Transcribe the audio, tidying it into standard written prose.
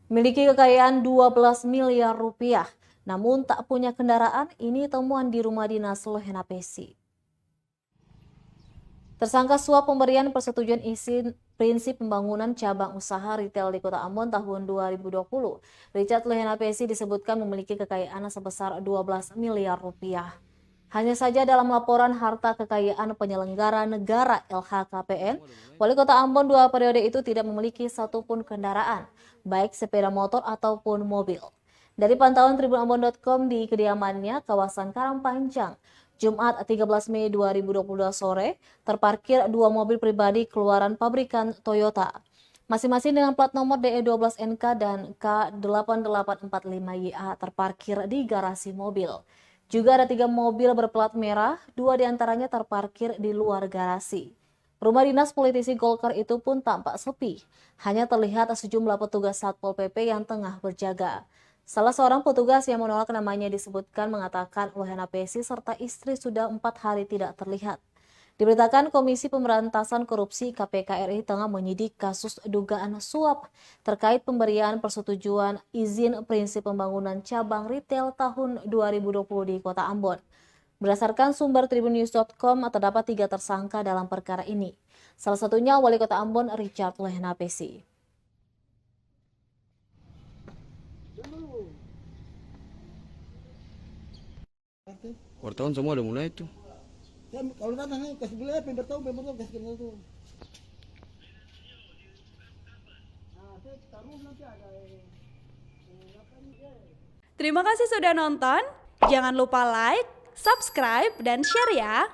Miliki kekayaan 12 miliar rupiah, namun tak punya kendaraan, ini temuan di rumah dinas Lehena Pesi. Tersangka suap pemberian persetujuan izin prinsip pembangunan cabang usaha retail di Kota Ambon tahun 2020. Richard Lehena Pesi disebutkan memiliki kekayaan sebesar 12 miliar rupiah. Hanya saja dalam laporan harta kekayaan penyelenggara negara LHKPN, Wali Kota Ambon 2 periode itu tidak memiliki satupun kendaraan, baik sepeda motor ataupun mobil. Dari pantauan tribunambon.com di kediamannya, kawasan Karangpanjang, Jumat 13 Mei 2022 sore, terparkir 2 mobil pribadi keluaran pabrikan Toyota. Masing-masing dengan plat nomor DE12NK dan K8845YA terparkir di garasi mobil. Juga ada 3 mobil berplat merah, 2 diantaranya terparkir di luar garasi. Rumah dinas politisi Golkar itu pun tampak sepi, hanya terlihat sejumlah petugas Satpol PP yang tengah berjaga. Salah seorang petugas yang menolak namanya disebutkan mengatakan Lehena Pesi serta istri sudah 4 hari tidak terlihat. Diberitakan Komisi Pemberantasan Korupsi KPK RI tengah menyidik kasus dugaan suap terkait pemberian persetujuan izin prinsip pembangunan cabang retail tahun 2020 di Kota Ambon. Berdasarkan sumber tribunnews.com, terdapat 3 tersangka dalam perkara ini. Salah satunya Wali Kota Ambon Richard Lehena Pesi. Wartawan semua udah mulai tuh. Ya, kalau datang kasih beli apa bertahu kasih kenal tuh. Terima kasih sudah nonton. Jangan lupa like, subscribe, dan share ya.